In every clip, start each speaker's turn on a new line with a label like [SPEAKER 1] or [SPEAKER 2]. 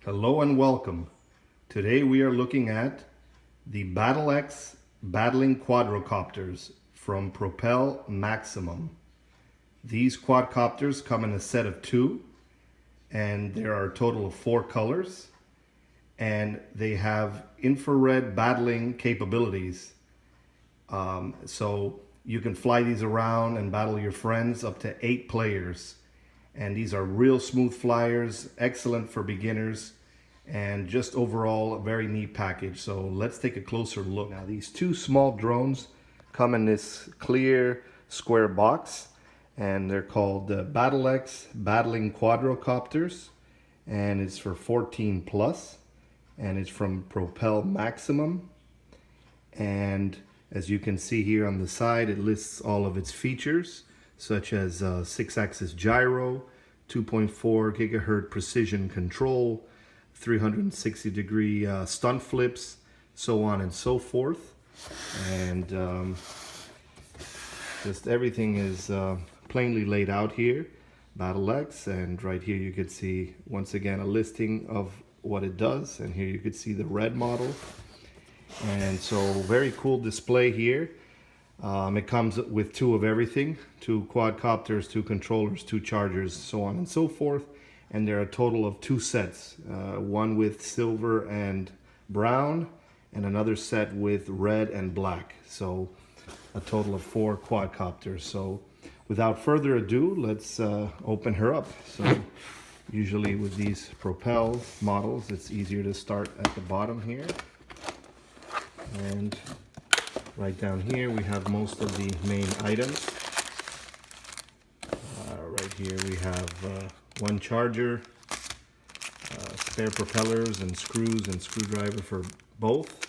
[SPEAKER 1] Hello and welcome. Today we are looking at the Battle X battling quadrocopters from Propel Maximum. These quadcopters come in a set of two, and there are a total of 4 colors, and they have infrared battling capabilities. So you can fly these around and battle your friends, up to 8 players. And these are real smooth flyers, excellent for beginners, and just overall a very neat package. So let's take a closer look. Now these two small drones come in this clear square box, and they're called the Battle X Battling Quadrocopters, and it's for 14 plus, and it's from Propel Maximum. And as you can see here on the side, it lists all of its features, such as 6-axis gyro, 2.4 gigahertz precision control, 360-degree stunt flips, so on and so forth. And just everything is plainly laid out here, Battle X, and right here you could see once again a listing of what it does, and here you could see the red model. And so very cool display here. It comes with 2 of everything, 2 quadcopters, 2 controllers, 2 chargers, so on and so forth. And there are a total of 2 sets, one with silver and brown, and another set with red and black. So a total of 4 quadcopters. So without further ado, let's open her up. So usually with these Propel models, it's easier to start at the bottom here. And right down here we have most of the main items. Right here we have 1 charger, spare propellers and screws and screwdriver for both.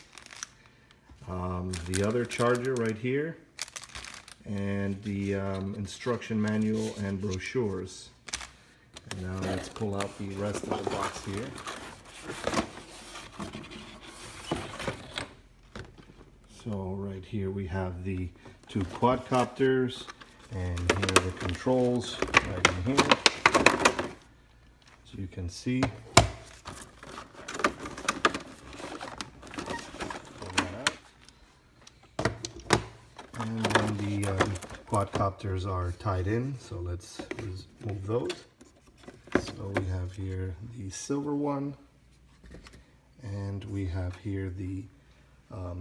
[SPEAKER 1] The other charger right here, and the instruction manual and brochures. And now let's pull out the rest of the box here. So right here we have the 2 quadcopters, and here are the controls right in here. As you can see. Pull that out. And then the quadcopters are tied in, so let's remove those. So we have here the silver one, and we have here the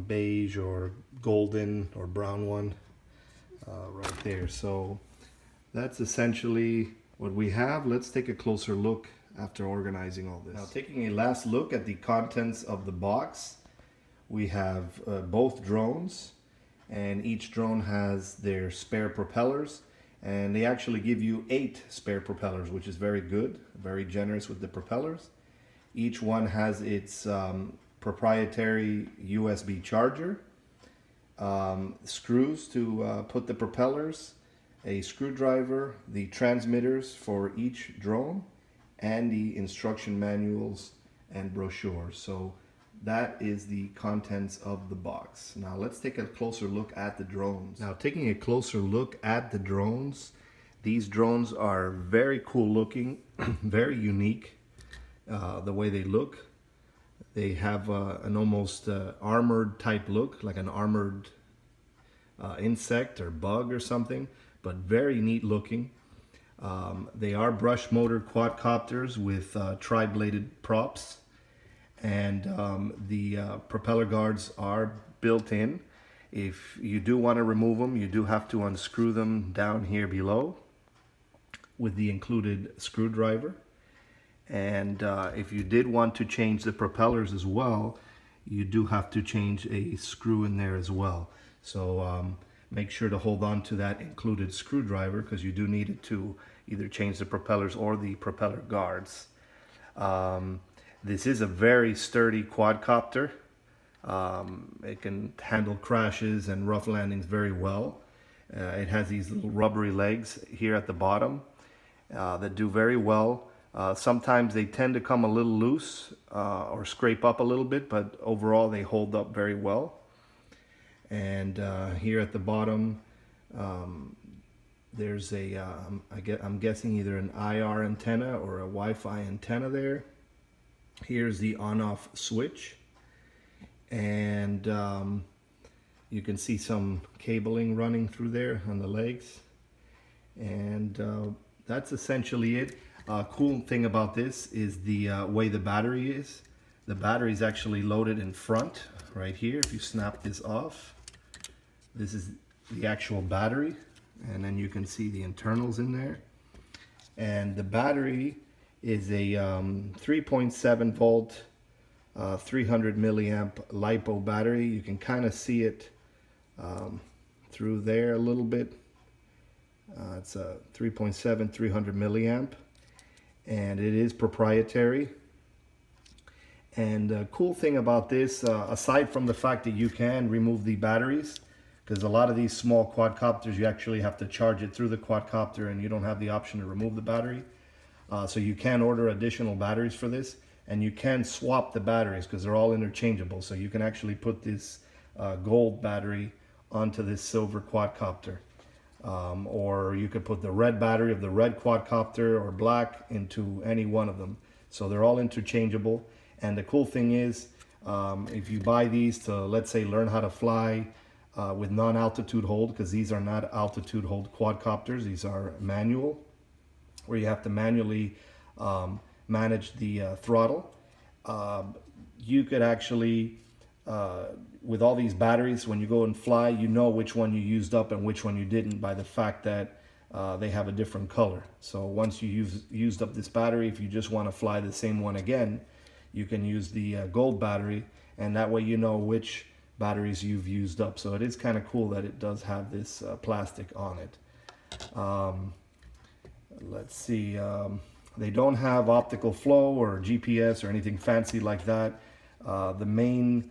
[SPEAKER 1] beige or golden or brown one right there. So that's essentially what we have. Let's take a closer look after organizing all this. Now, taking a last look at the contents of the box, we have both drones, and each drone has their spare propellers, and they actually give you 8 spare propellers, which is very good, very generous with the propellers. Each one has its proprietary USB charger, screws to put the propellers, a screwdriver, the transmitters for each drone, and the instruction manuals and brochures. So that is the contents of the box. Now let's take a closer look at the drones. Now, taking a closer look at the drones, these drones are very cool looking, very unique, the way they look. They have an almost armored type look, like an armored insect or bug or something, but very neat looking. They are brush motor quadcopters with tri-bladed props, and the propeller guards are built in. If you do want to remove them, you do have to unscrew them down here below with the included screwdriver. And if you did want to change the propellers as well, you do have to change a screw in there as well. So make sure to hold on to that included screwdriver, because you do need it to either change the propellers or the propeller guards. This is a very sturdy quadcopter. It can handle crashes and rough landings very well. It has these little rubbery legs here at the bottom that do very well. Sometimes they tend to come a little loose or scrape up a little bit, but overall they hold up very well. And here at the bottom, there's a, I'm guessing either an IR antenna or a Wi-Fi antenna there. Here's the on-off switch, and you can see some cabling running through there on the legs, and that's essentially it. Cool thing about this is the way the battery is. The battery is actually loaded in front right here. If you snap this off, this is the actual battery, and then you can see the internals in there. And the battery is a 3.7 volt 300 milliamp LiPo battery. You can kind of see it through there a little bit. It's a 3.7 300 milliamp, and it is proprietary. And the cool thing about this, aside from the fact that you can remove the batteries, because a lot of these small quadcopters, you actually have to charge it through the quadcopter and you don't have the option to remove the battery. So you can order additional batteries for this, and you can swap the batteries because they're all interchangeable. So you can actually put this gold battery onto this silver quadcopter. Or you could put the red battery of the red quadcopter or black into any one of them. So they're all interchangeable. And the cool thing is, if you buy these to, let's say, learn how to fly with non-altitude hold, because these are not altitude hold quadcopters, these are manual, where you have to manually manage the throttle. You could actually, with all these batteries, when you go and fly, you know which one you used up and which one you didn't by the fact that they have a different color. So once you used up this battery, if you just want to fly the same one again, you can use the gold battery, and that way you know which batteries you've used up. So it is kind of cool that it does have this plastic on it. Let's see, they don't have optical flow or GPS or anything fancy like that. The main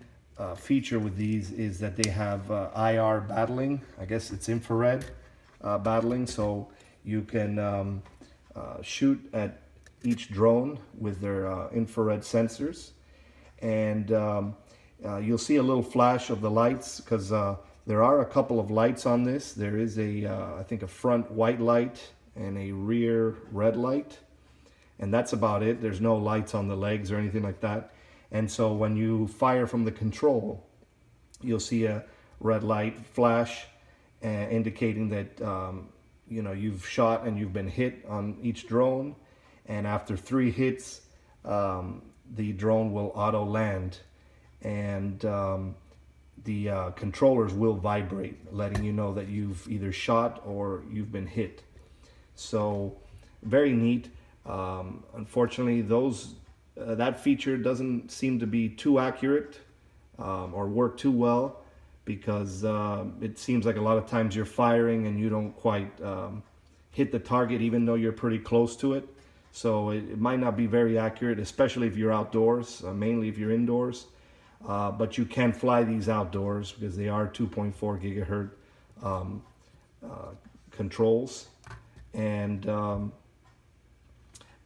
[SPEAKER 1] feature with these is that they have IR battling. I guess it's infrared battling, so you can shoot at each drone with their infrared sensors. And you'll see a little flash of the lights, because there are a couple of lights on this. There is I think a front white light and a rear red light, and that's about it. There's no lights on the legs or anything like that. And so when you fire from the control, you'll see a red light flash indicating that you've shot and you've been hit on each drone. And after 3 hits, the drone will auto land, and the controllers will vibrate, letting you know that you've either shot or you've been hit. So very neat. Unfortunately, that feature doesn't seem to be too accurate or work too well, because it seems like a lot of times you're firing and you don't quite hit the target even though you're pretty close to it. So it might not be very accurate, especially if you're outdoors, mainly if you're indoors. But you can fly these outdoors because they are 2.4 gigahertz controls. And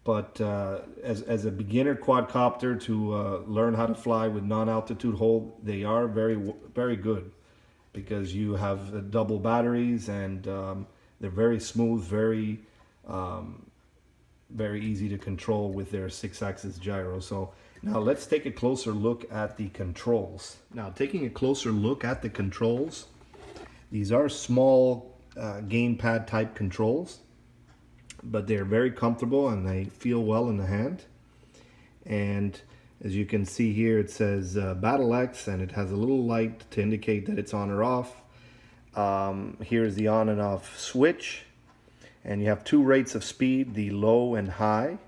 [SPEAKER 1] as a beginner quadcopter to learn how to fly with non-altitude hold, they are very, very good, because you have double batteries, and they're very smooth, very easy to control with their 6-axis gyro. So now let's take a closer look at the controls. Now, taking a closer look at the controls, these are small gamepad type controls, but they're very comfortable and they feel well in the hand. And as you can see here, it says Battle X, and it has a little light to indicate that it's on or off. Here's the on and off switch, and you have 2 rates of speed, the low and high,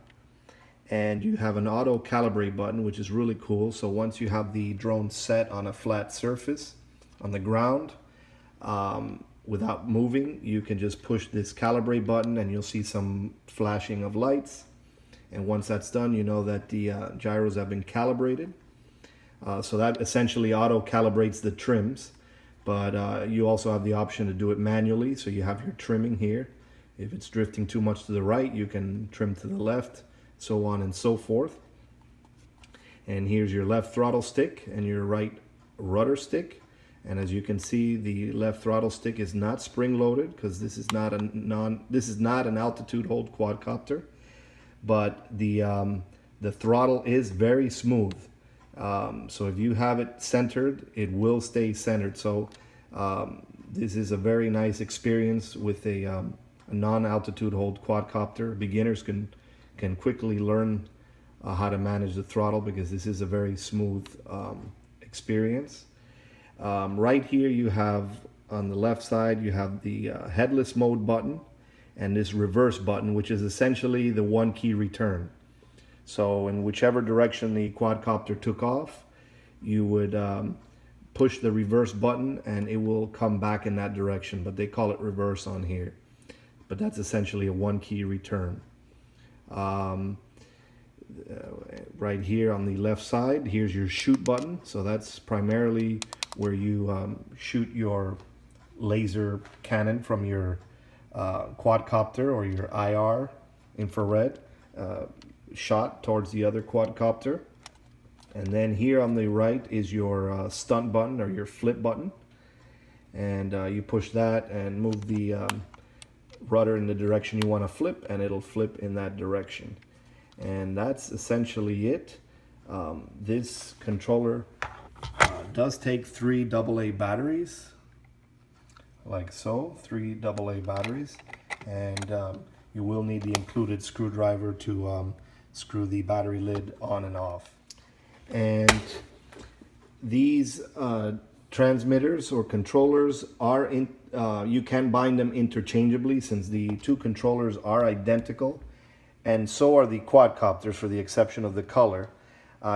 [SPEAKER 1] and you have an auto calibrate button, which is really cool. So once you have the drone set on a flat surface on the ground, without moving, you can just push this calibrate button and you'll see some flashing of lights. And once that's done, you know that the gyros have been calibrated. So that essentially auto calibrates the trims, but you also have the option to do it manually. So you have your trimming here. If it's drifting too much to the right, you can trim to the left, so on and so forth. And here's your left throttle stick and your right rudder stick. And as you can see, the left throttle stick is not spring-loaded, because this is not an altitude hold quadcopter. But the the throttle is very smooth. So if you have it centered, it will stay centered. So this is a very nice experience with a non-altitude hold quadcopter. Beginners can quickly learn how to manage the throttle because this is a very smooth experience. Right here you have on the left side you have the headless mode button and this reverse button, which is essentially the one key return. So in whichever direction the quadcopter took off, you would push the reverse button and it will come back in that direction, but they call it reverse on here. But that's essentially a one key return. Right here on the left side, here's your shoot button. So that's primarily where you shoot your laser cannon from your quadcopter or your IR infrared shot towards the other quadcopter. And then here on the right is your stunt button or your flip button, and you push that and move the rudder in the direction you want to flip, and it'll flip in that direction. And that's essentially it. This controller does take 3 AA batteries, like so, 3 AA batteries, and you will need the included screwdriver to screw the battery lid on and off. And these transmitters or controllers are you can bind them interchangeably, since the two controllers are identical, and so are the quadcopters, for the exception of the color.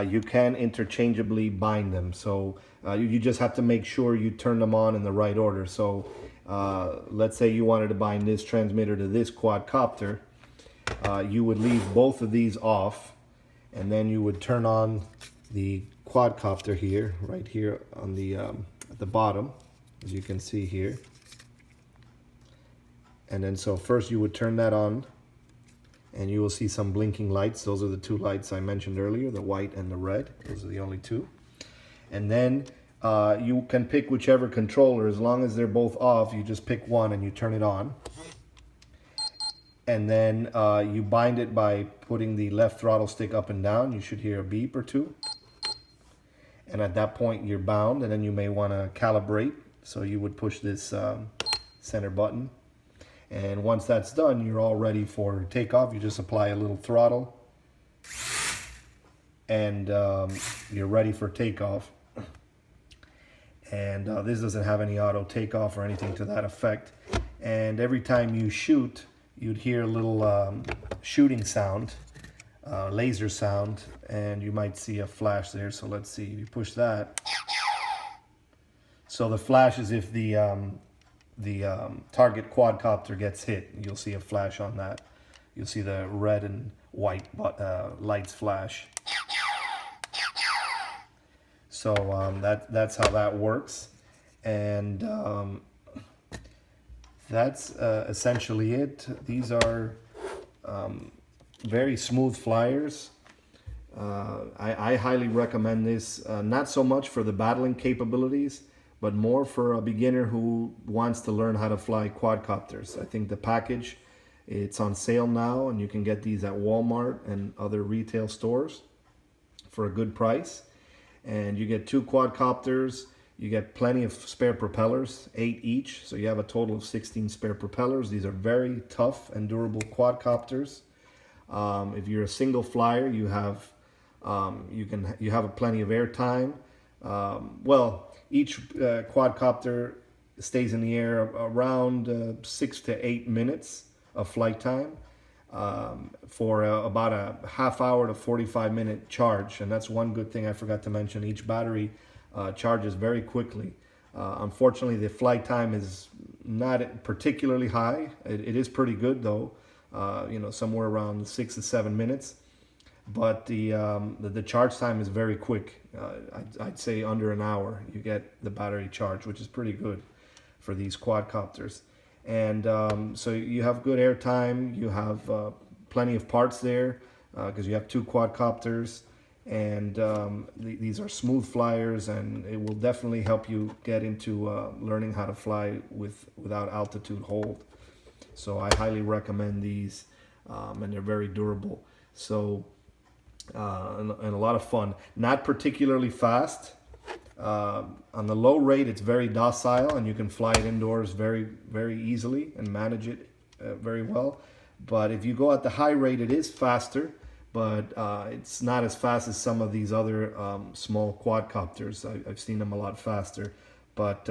[SPEAKER 1] You can interchangeably bind them, so you just have to make sure you turn them on in the right order. So let's say you wanted to bind this transmitter to this quadcopter, you would leave both of these off, and then you would turn on the quadcopter here, right here on the at the bottom, as you can see here. And then so first you would turn that on, and you will see some blinking lights. Those are the two lights I mentioned earlier, the white and the red. Those are the only two. And then you can pick whichever controller. As long as they're both off, you just pick one and you turn it on. And then you bind it by putting the left throttle stick up and down. You should hear a beep or two. And at that point you're bound, and then you may want to calibrate. So you would push this center button. And once that's done, you're all ready for takeoff. You just apply a little throttle, and you're ready for takeoff. And this doesn't have any auto takeoff or anything to that effect. And every time you shoot, you'd hear a little shooting sound, laser sound, and you might see a flash there. So let's see, you push that. So the flash is if the target quadcopter gets hit. You'll see a flash on that. You'll see the red and white lights flash. So that's how that works. And that's essentially it. These are very smooth flyers. I highly recommend this, not so much for the battling capabilities, but more for a beginner who wants to learn how to fly quadcopters. I think the package, it's on sale now, and you can get these at Walmart and other retail stores for a good price. And you get 2 quadcopters, you get plenty of spare propellers, 8 each, so you have a total of 16 spare propellers. These are very tough and durable quadcopters. If you're a single flyer, you have plenty of air time. Each quadcopter stays in the air around 6 to 8 minutes of flight time for about a half hour to 45-minute charge. And that's one good thing I forgot to mention. Each battery charges very quickly. Unfortunately, the flight time is not particularly high. It is pretty good though, somewhere around 6 to 7 minutes. But the charge time is very quick. I'd say under an hour you get the battery charged, which is pretty good for these quadcopters. And so you have good air time. You have plenty of parts there because you have 2 quadcopters. And these are smooth flyers, and it will definitely help you get into learning how to fly without altitude hold. So I highly recommend these, and they're very durable. So and a lot of fun. Not particularly fast. On the low rate, it's very docile, and you can fly it indoors very easily and manage it very well. But if you go at the high rate, it is faster, but it's not as fast as some of these other small quadcopters. I've seen them a lot faster, but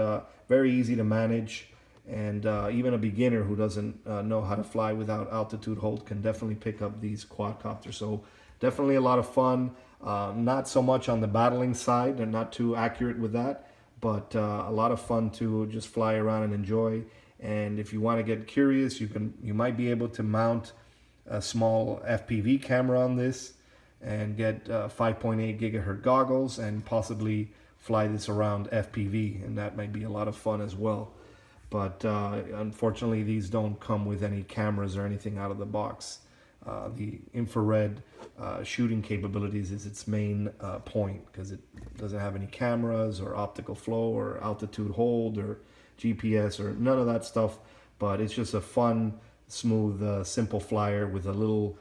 [SPEAKER 1] very easy to manage. And even a beginner who doesn't know how to fly without altitude hold can definitely pick up these quadcopters. So definitely a lot of fun. Not so much on the battling side, they're not too accurate with that, but a lot of fun to just fly around and enjoy. And if you want to get curious, you might be able to mount a small FPV camera on this and get 5.8 gigahertz goggles and possibly fly this around FPV, and that might be a lot of fun as well. But unfortunately, these don't come with any cameras or anything out of the box. The infrared shooting capabilities is its main point, because it doesn't have any cameras or optical flow or altitude hold or GPS or none of that stuff. But it's just a fun, smooth, simple flyer with a little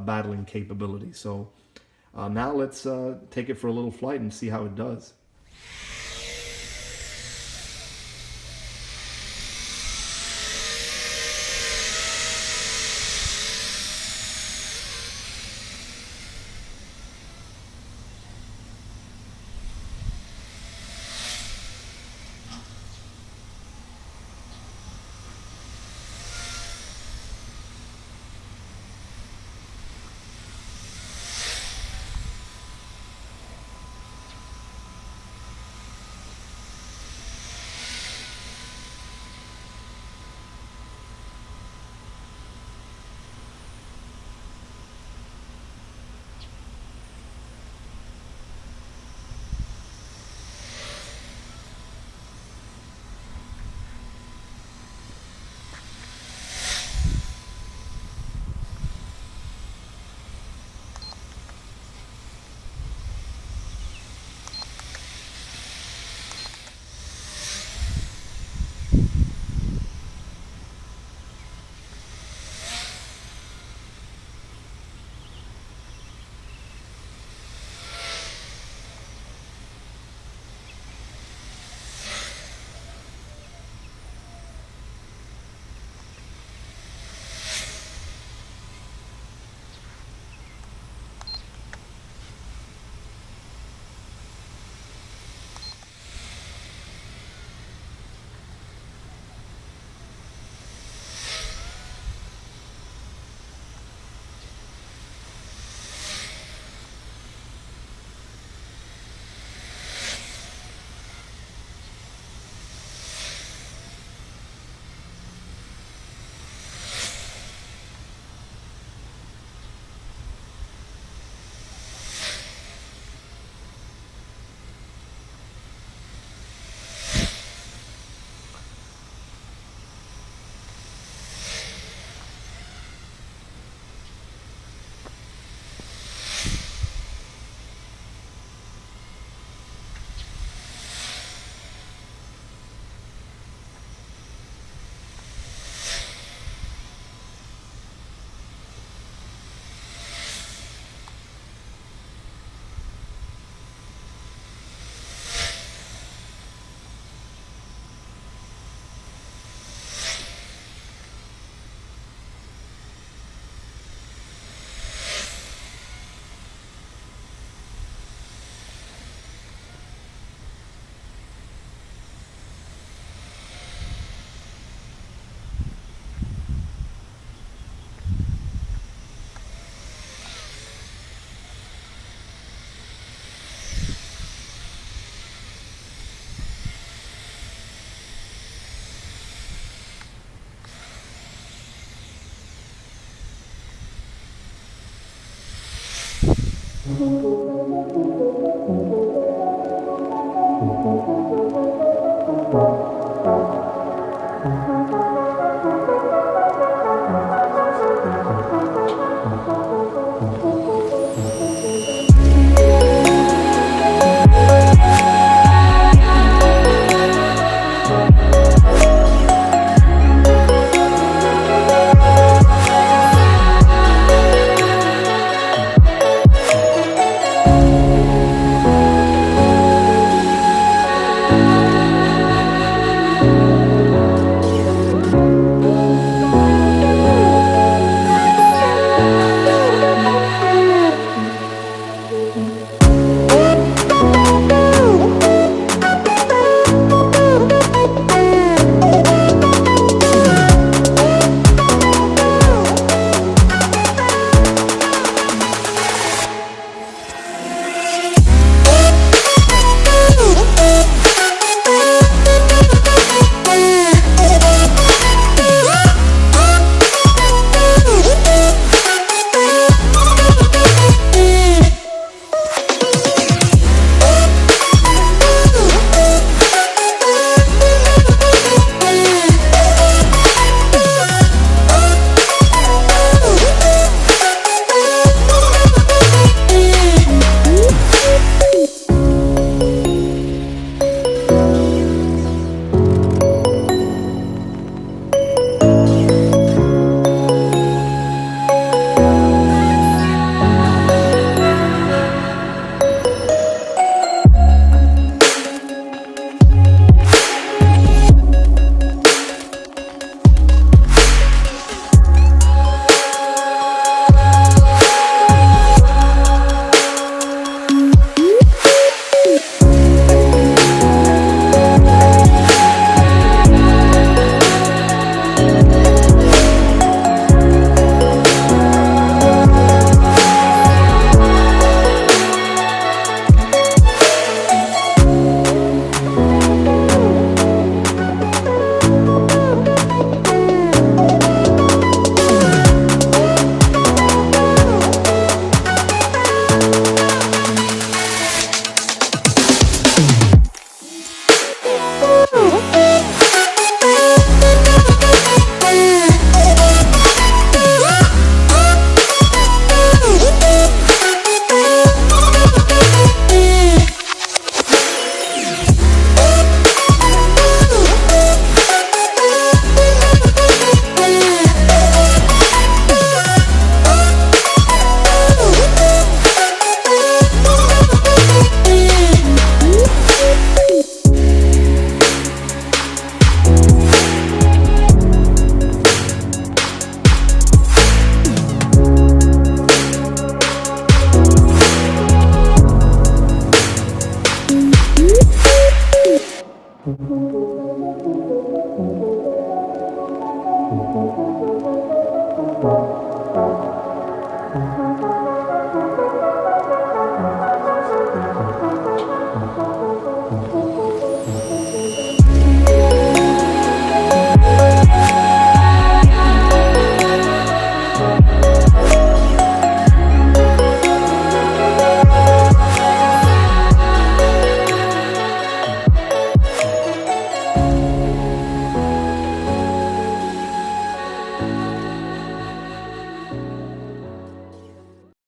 [SPEAKER 1] battling capability. So now let's take it for a little flight and see how it does.